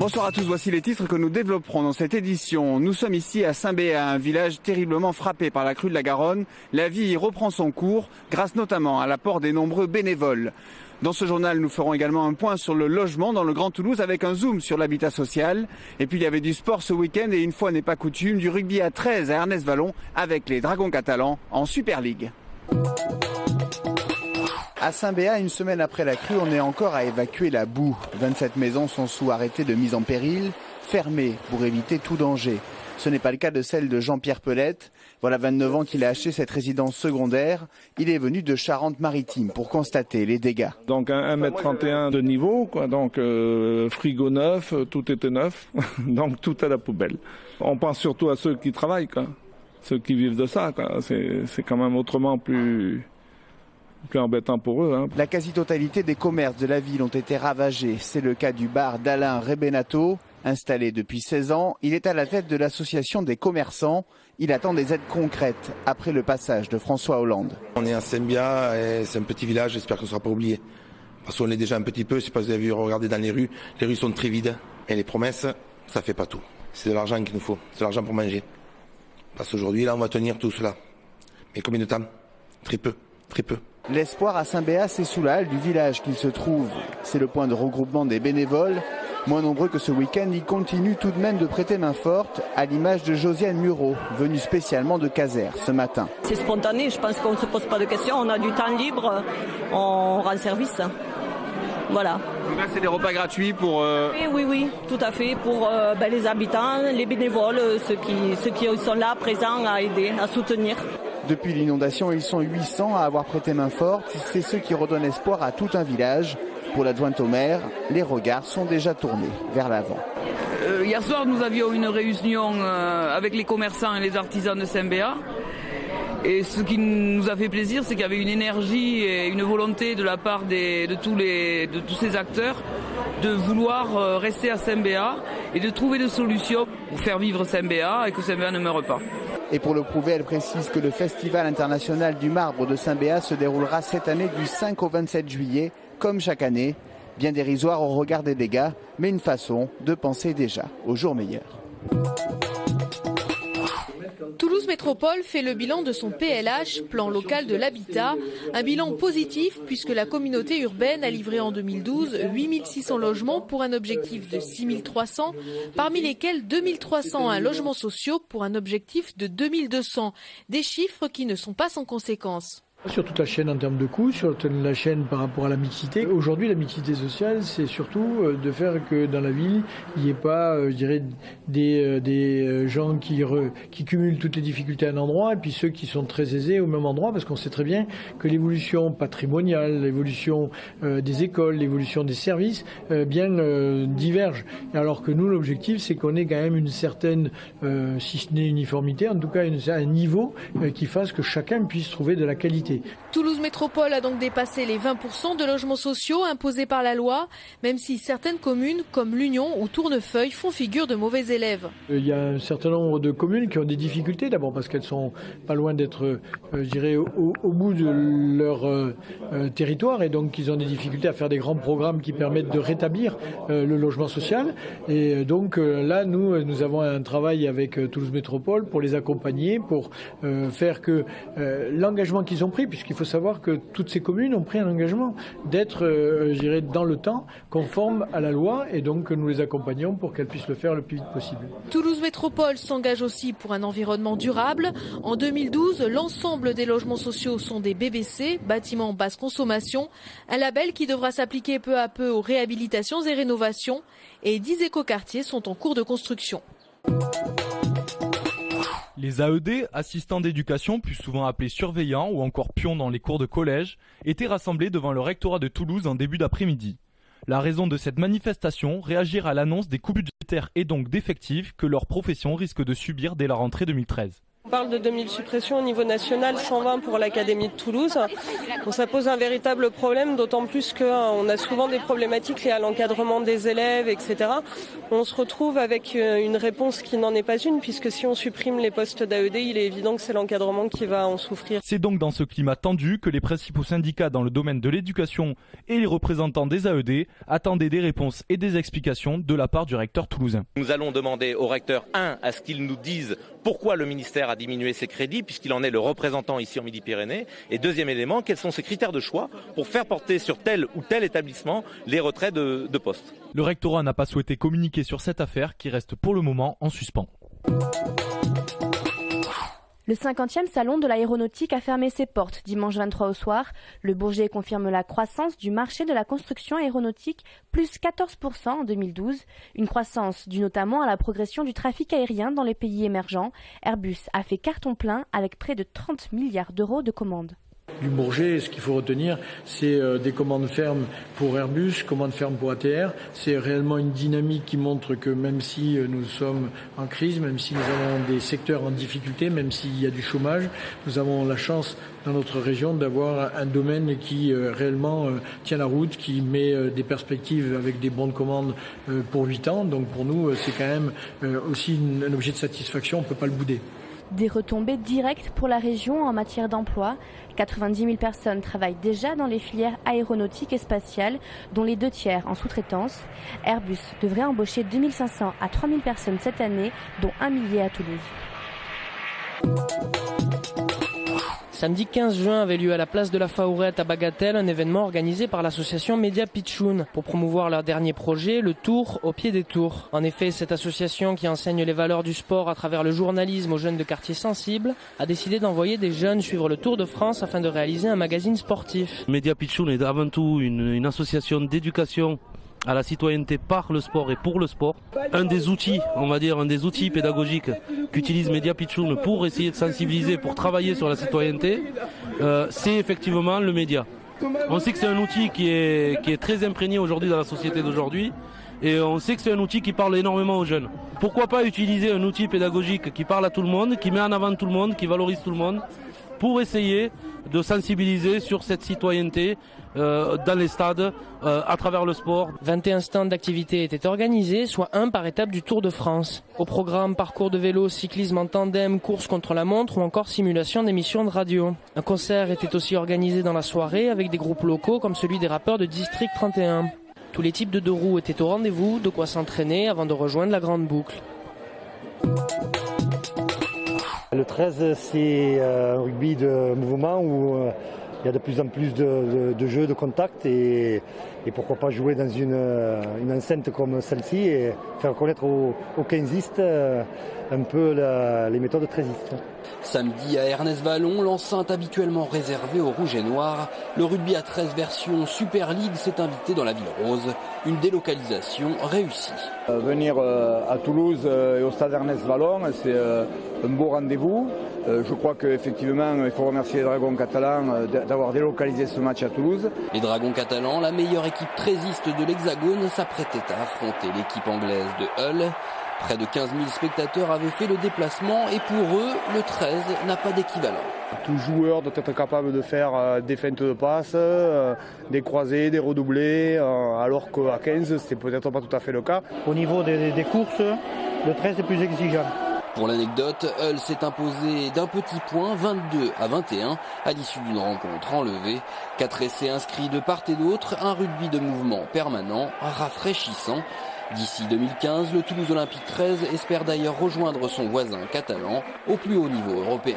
Bonsoir à tous, voici les titres que nous développerons dans cette édition. Nous sommes ici à Saint-Béat, un village terriblement frappé par la crue de la Garonne. La vie y reprend son cours, grâce notamment à l'apport des nombreux bénévoles. Dans ce journal, nous ferons également un point sur le logement dans le Grand Toulouse avec un zoom sur l'habitat social. Et puis il y avait du sport ce week-end et une fois n'est pas coutume, du rugby à 13 à Ernest-Vallon avec les Dragons catalans en Super League. À Saint-Béat, une semaine après la crue, on est encore à évacuer la boue. 27 maisons sont sous arrêté de mise en péril, fermées pour éviter tout danger. Ce n'est pas le cas de celle de Jean-Pierre Pelette. Voilà 29 ans qu'il a acheté cette résidence secondaire. Il est venu de Charente-Maritime pour constater les dégâts. Donc 1,31 m de niveau, quoi. Donc frigo neuf, tout était neuf, donc tout à la poubelle. On pense surtout à ceux qui travaillent, quoi. Ceux qui vivent de ça, quoi. C'est quand même autrement plus embêtant pour eux. La quasi-totalité des commerces de la ville ont été ravagés. C'est le cas du bar d'Alain Rebenato. Installé depuis 16 ans, il est à la tête de l'association des commerçants. Il attend des aides concrètes après le passage de François Hollande. On est à Saint-Béat et c'est un petit village, j'espère qu'on ne sera pas oublié. Parce qu'on l'est déjà un petit peu, je ne sais pas si vous avez vu, regardez dans les rues sont très vides. Et les promesses, ça ne fait pas tout. C'est de l'argent qu'il nous faut, c'est de l'argent pour manger. Parce qu'aujourd'hui, là, on va tenir tout cela. Mais combien de temps? Très peu, très peu. L'espoir à Saint-Béat, c'est sous la halle du village qu'il se trouve. C'est le point de regroupement des bénévoles. Moins nombreux que ce week-end, ils continuent tout de même de prêter main forte, à l'image de Josiane Murau, venue spécialement de Caser ce matin. C'est spontané, je pense qu'on ne se pose pas de questions, on a du temps libre, on rend service. Voilà. Donc là, c'est des repas gratuits pour... Oui, tout à fait, pour les habitants, les bénévoles, ceux qui sont là, présents à aider, à soutenir. Depuis l'inondation, ils sont 800 à avoir prêté main forte. C'est ce qui redonne espoir à tout un village. Pour l'adjointe au maire, les regards sont déjà tournés vers l'avant. Hier soir, nous avions une réunion avec les commerçants et les artisans de Saint-Béat. Et ce qui nous a fait plaisir, c'est qu'il y avait une énergie et une volonté de la part de tous ces acteurs de vouloir rester à Saint-Béat et de trouver des solutions pour faire vivre Saint-Béat et que Saint-Béat ne meure pas. Et pour le prouver, elle précise que le Festival international du marbre de Saint-Béat se déroulera cette année du 5 au 27 juillet, comme chaque année. Bien dérisoire au regard des dégâts, mais une façon de penser déjà au jour meilleur. Toulouse Métropole fait le bilan de son PLH, plan local de l'habitat. Un bilan positif puisque la communauté urbaine a livré en 2012 8600 logements pour un objectif de 6300, parmi lesquels 2301 logements sociaux pour un objectif de 2200. Des chiffres qui ne sont pas sans conséquences. Sur toute la chaîne en termes de coûts, sur toute la chaîne par rapport à la mixité. Aujourd'hui, la mixité sociale, c'est surtout de faire que dans la ville, il n'y ait pas, des gens qui cumulent toutes les difficultés à un endroit et puis ceux qui sont très aisés au même endroit, parce qu'on sait très bien que l'évolution patrimoniale, l'évolution des écoles, l'évolution des services, divergent. Alors que nous, l'objectif, c'est qu'on ait quand même une certaine, si ce n'est uniformité, en tout cas un niveau qui fasse que chacun puisse trouver de la qualité. Toulouse Métropole a donc dépassé les 20% de logements sociaux imposés par la loi, même si certaines communes comme l'Union ou Tournefeuille font figure de mauvais élèves. Il y a un certain nombre de communes qui ont des difficultés, d'abord parce qu'elles sont pas loin d'être, au bout de leur territoire et donc ils ont des difficultés à faire des grands programmes qui permettent de rétablir le logement social. Et donc là, nous avons un travail avec Toulouse Métropole pour les accompagner, pour faire que l'engagement qu'ils ont pris, puisqu'il faut savoir que toutes ces communes ont pris un engagement d'être, dans le temps, conformes à la loi et donc nous les accompagnons pour qu'elles puissent le faire le plus vite possible. Toulouse Métropole s'engage aussi pour un environnement durable. En 2012, l'ensemble des logements sociaux sont des BBC, bâtiments basse consommation, un label qui devra s'appliquer peu à peu aux réhabilitations et rénovations et 10 écoquartiers sont en cours de construction. Les AED, assistants d'éducation, plus souvent appelés surveillants ou encore pions dans les cours de collège, étaient rassemblés devant le rectorat de Toulouse en début d'après-midi. La raison de cette manifestation, réagir à l'annonce des coupes budgétaires et donc d'effectifs que leur profession risque de subir dès la rentrée 2013. On parle de 2000 suppressions au niveau national, 120 pour l'Académie de Toulouse. Donc ça pose un véritable problème, d'autant plus qu'on a souvent des problématiques liées à l'encadrement des élèves, etc. On se retrouve avec une réponse qui n'en est pas une, puisque si on supprime les postes d'AED, il est évident que c'est l'encadrement qui va en souffrir. C'est donc dans ce climat tendu que les principaux syndicats dans le domaine de l'éducation et les représentants des AED attendaient des réponses et des explications de la part du recteur toulousain. Nous allons demander au recteur, à ce qu'il nous dise pourquoi le ministère a diminué ses crédits, puisqu'il en est le représentant ici en Midi-Pyrénées. Et deuxième élément, quels sont ses critères de choix pour faire porter sur tel ou tel établissement les retraits de postes. Le rectorat n'a pas souhaité communiquer sur cette affaire qui reste pour le moment en suspens. Le 50e salon de l'aéronautique a fermé ses portes dimanche 23 au soir. Le Bourget confirme la croissance du marché de la construction aéronautique, plus 14% en 2012. Une croissance due notamment à la progression du trafic aérien dans les pays émergents. Airbus a fait carton plein avec près de 30 milliards d'euros de commandes. Du Bourget, ce qu'il faut retenir, c'est des commandes fermes pour Airbus, commandes fermes pour ATR. C'est réellement une dynamique qui montre que même si nous sommes en crise, même si nous avons des secteurs en difficulté, même s'il y a du chômage, nous avons la chance dans notre région d'avoir un domaine qui réellement tient la route, qui met des perspectives avec des bons de commande pour 8 ans. Donc pour nous, c'est quand même aussi un objet de satisfaction, on ne peut pas le bouder. Des retombées directes pour la région en matière d'emploi. 90 000 personnes travaillent déjà dans les filières aéronautiques et spatiales, dont les 2/3 en sous-traitance. Airbus devrait embaucher 2500 à 3000 personnes cette année, dont 1 millier à Toulouse. Samedi 15 juin avait lieu à la place de la Faourette à Bagatelle un événement organisé par l'association Média Pitchoun pour promouvoir leur dernier projet, le Tour au pied des tours. En effet, cette association qui enseigne les valeurs du sport à travers le journalisme aux jeunes de quartiers sensibles a décidé d'envoyer des jeunes suivre le Tour de France afin de réaliser un magazine sportif. Média Pitchoun est avant tout une association d'éducation à la citoyenneté par le sport et pour le sport. Un des outils pédagogiques qu'utilise Média Pitchoun pour essayer de sensibiliser, pour travailler sur la citoyenneté, c'est effectivement le média. On sait que c'est un outil qui est très imprégné aujourd'hui dans la société d'aujourd'hui et on sait que c'est un outil qui parle énormément aux jeunes. Pourquoi pas utiliser un outil pédagogique qui parle à tout le monde, qui met en avant tout le monde, qui valorise tout le monde, pour essayer de sensibiliser sur cette citoyenneté dans les stades, à travers le sport. 21 stands d'activité étaient organisés, soit un par étape du Tour de France. Au programme, parcours de vélo, cyclisme en tandem, course contre la montre ou encore simulation d'émissions de radio. Un concert était aussi organisé dans la soirée avec des groupes locaux comme celui des rappeurs de District 31. Tous les types de deux roues étaient au rendez-vous, de quoi s'entraîner avant de rejoindre la grande boucle. Le 13, c'est un rugby de mouvement où il y a de plus en plus de jeux de contact et pourquoi pas jouer dans une enceinte comme celle-ci et faire connaître aux 15istes un peu les méthodes 13istes. Samedi à Ernest Vallon, l'enceinte habituellement réservée aux rouges et noirs, le rugby à 13 version Super League s'est invité dans la ville rose. Une délocalisation réussie. Venir à Toulouse et au stade Ernest Vallon, c'est un beau rendez-vous. Je crois qu'effectivement, il faut remercier les Dragons catalans d'avoir délocalisé ce match à Toulouse. Les Dragons catalans, la meilleure équipe 13iste de l'Hexagone, s'apprêtait à affronter l'équipe anglaise de Hull. Près de 15 000 spectateurs avaient fait le déplacement et pour eux, le 13 n'a pas d'équivalent. Tout joueur doit être capable de faire des feintes de passe, des croisés, des redoublés, alors qu'à 15, c'est peut-être pas tout à fait le cas. Au niveau des courses, le 13 est plus exigeant. Pour l'anecdote, Hull s'est imposé d'un petit point 22-21 à l'issue d'une rencontre enlevée. 4 essais inscrits de part et d'autre, un rugby de mouvement permanent, rafraîchissant. D'ici 2015, le Toulouse Olympique 13 espère d'ailleurs rejoindre son voisin catalan au plus haut niveau européen.